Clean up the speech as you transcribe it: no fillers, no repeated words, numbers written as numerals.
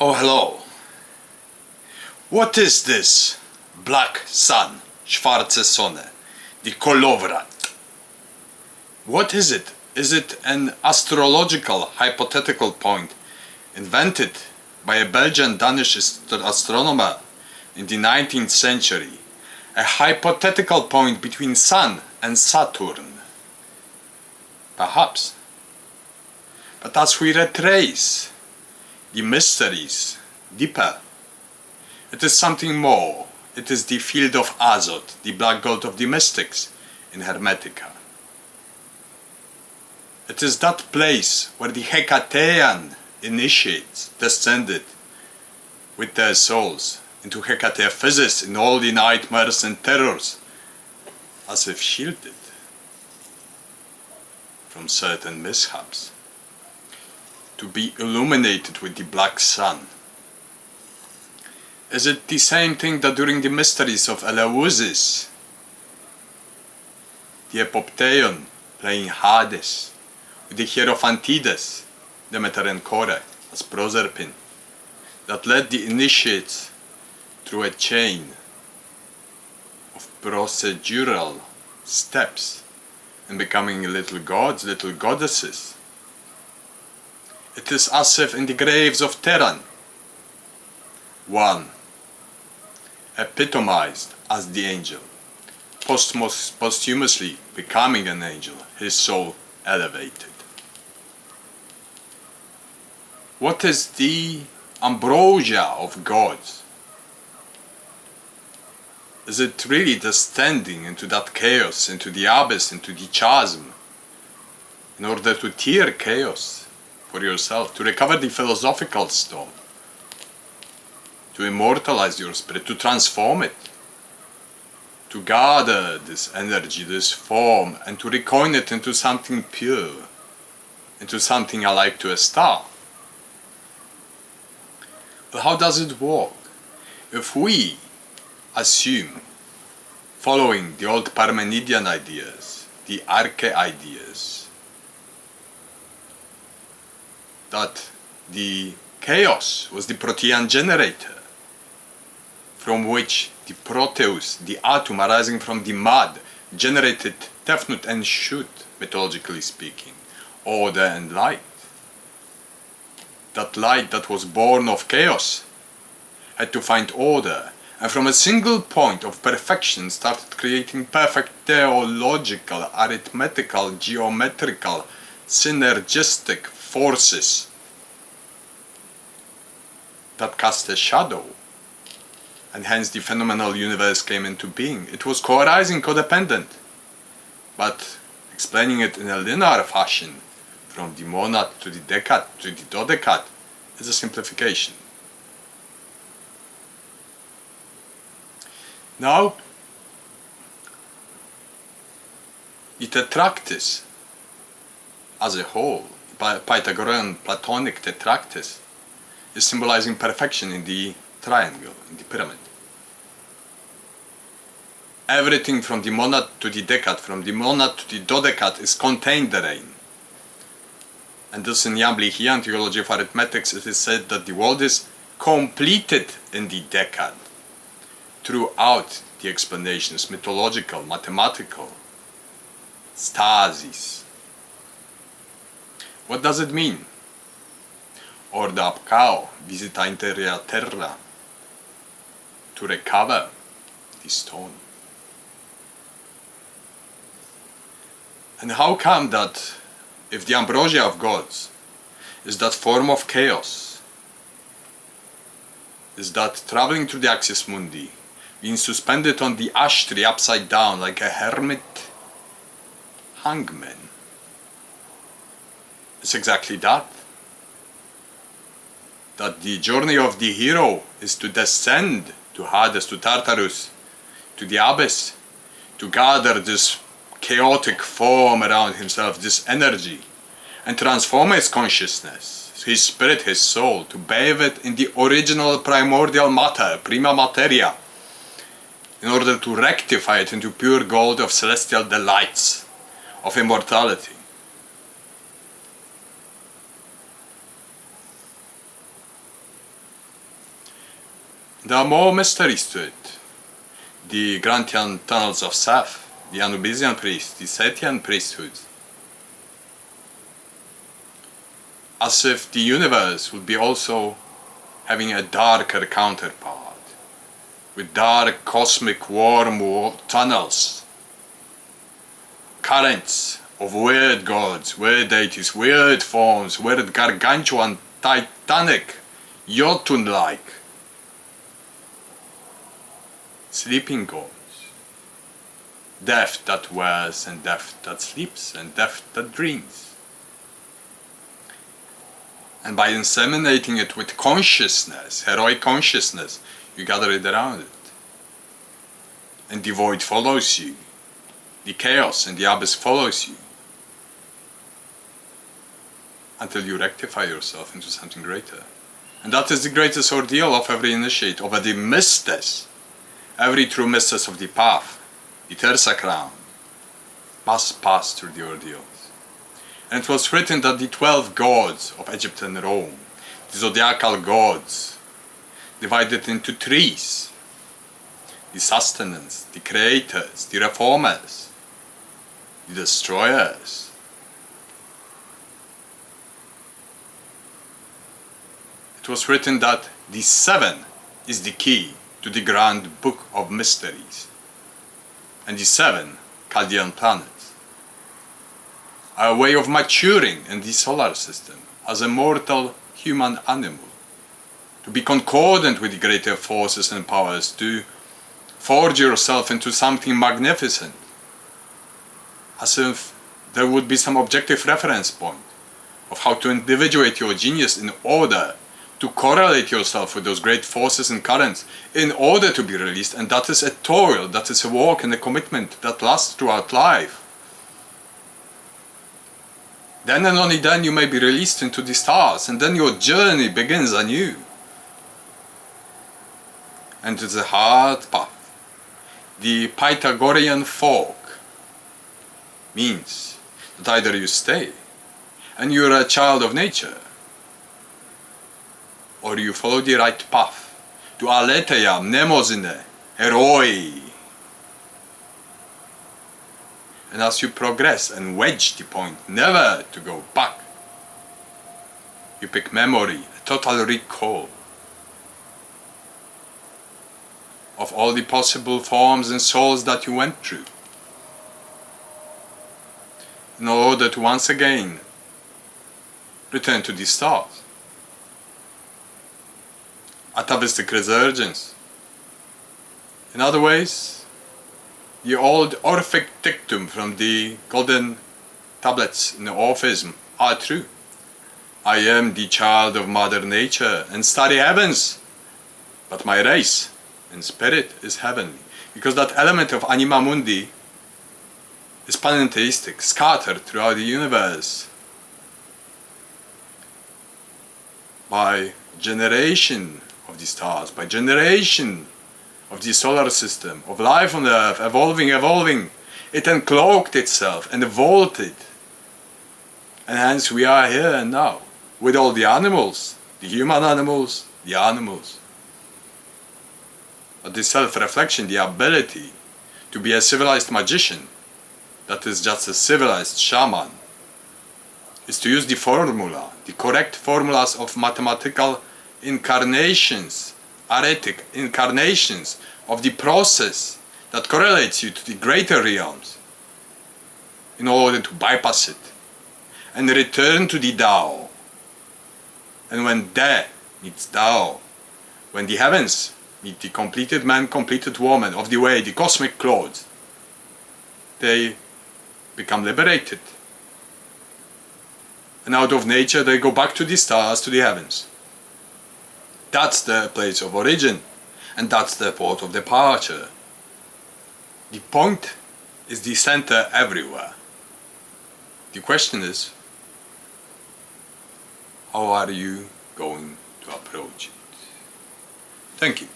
Oh, hello. What is this black sun, schwarze Sonne, the Kolowrat? What is it? Is it an astrological hypothetical point invented by a Belgian-Danish astronomer in the 19th century? A hypothetical point between Sun and Saturn? Perhaps. But as we retrace the mysteries deeper, it is something more. It is the field of Azoth, the black gold of the mystics in Hermetica. It is that place where the Hecatean initiates descended with their souls into Hecateaphysis in all the nightmares and terrors, as if shielded from certain mishaps, to be illuminated with the black sun. Is it the same thing that during the mysteries of Eleusis, the Epopteion playing Hades, with the Hierophantides, Demeter and Kore as Proserpine, that led the initiates through a chain of procedural steps and becoming little gods, little goddesses? It is as if in the graves of Terran, one epitomized as the angel, posthumously becoming an angel, his soul elevated. What is the ambrosia of gods? Is it really descending into that chaos, into the abyss, into the chasm, in order to tear chaos for yourself, to recover the philosophical stone, to immortalize your spirit, to transform it, to gather this energy, this form, and to recoin it into something pure, into something alike to a star? But how does it work? If we assume, following the old Parmenidean ideas, the Arche ideas, that the chaos was the protean generator, from which the proteus, the atom arising from the mud, generated Tefnut and Shut, mythologically speaking, order and light. That light that was born of chaos had to find order, and from a single point of perfection started creating perfect theological, arithmetical, geometrical, synergistic forces that cast a shadow, and hence the phenomenal universe came into being. It was co-arising, codependent, but explaining it in a linear fashion, from the monad to the decad to the dodecad, is a simplification. Now, the Tetractys as a whole, Pythagorean Platonic Tetractys, is symbolizing perfection in the triangle, in the pyramid. Everything from the monad to the decad, from the monad to the dodecad, is contained therein. And thus in Jamblichian theology of arithmetics, it is said that the world is completed in the decad, throughout the explanations, mythological, mathematical, stasis. What does it mean? Orda apcao, visita interia terra, to recover the stone. And how come that if the ambrosia of gods is that form of chaos, is that traveling through the axis mundi, being suspended on the ash tree upside down like a hermit hangman, it's exactly that. That the journey of the hero is to descend to Hades, to Tartarus, to the abyss, to gather this chaotic form around himself, this energy, and transform his consciousness, his spirit, his soul, to bathe it in the original primordial matter, prima materia, in order to rectify it into pure gold of celestial delights, of immortality. There are more mysteries to it. The Grantian tunnels of Seth, the Anubisian priest, the Setian priesthood. As if the universe would be also having a darker counterpart, with dark cosmic worm tunnels, currents of weird gods, weird deities, weird forms, weird gargantuan, titanic, Jotun-like, sleeping gods. Death that wears and death that sleeps and death that dreams. And by inseminating it with consciousness, heroic consciousness, you gather it around it. And the void follows you. The chaos and the abyss follows you. Until you rectify yourself into something greater. And that is the greatest ordeal of every initiate, of every mystes. Every true mystes of the path, the Terza crown, must pass through the ordeals. And it was written that the 12 gods of Egypt and Rome, the zodiacal gods, divided into trees: the sustenance, the creators, the reformers, the destroyers. It was written that the 7 is the key to the grand book of mysteries, and the 7 Chaldean planets are a way of maturing in the solar system as a mortal human animal, to be concordant with the greater forces and powers, to forge yourself into something magnificent, as if there would be some objective reference point of how to individuate your genius in order to correlate yourself with those great forces and currents in order to be released. And that is a toil, that is a work and a commitment that lasts throughout life. Then and only then you may be released into the stars, and then your journey begins anew. And it's a hard path. The Pythagorean fork means that either you stay and you're a child of nature, or you follow the right path to aletheia, mnemosine, heroi. And as you progress and wedge the point, never to go back, you pick memory, a total recall of all the possible forms and souls that you went through, in order to once again return to the stars. Atavistic resurgence. In other ways, the old Orphic dictum from the golden tablets in the Orphism are true. I am the child of Mother Nature and starry heavens, but my race and spirit is heavenly, because that element of anima mundi is panentheistic, scattered throughout the universe by generation of the stars, by generation of the solar system, of life on earth, evolving, it uncloaked itself and evolved. And hence we are here and now, with all the animals, the human animals, the animals. But this self-reflection, the ability to be a civilized magician, that is just a civilized shaman, is to use the formula, the correct formulas of mathematical incarnations, arithmetic incarnations of the process that correlates you to the greater realms, in order to bypass it and return to the Tao. And when De meets Tao, when the heavens meet the completed man, completed woman of the way, the cosmic clothes, they become liberated. And out of nature they go back to the stars, to the heavens. That's the place of origin, and that's the port of departure. The point is the center everywhere. The question is, how are you going to approach it? Thank you.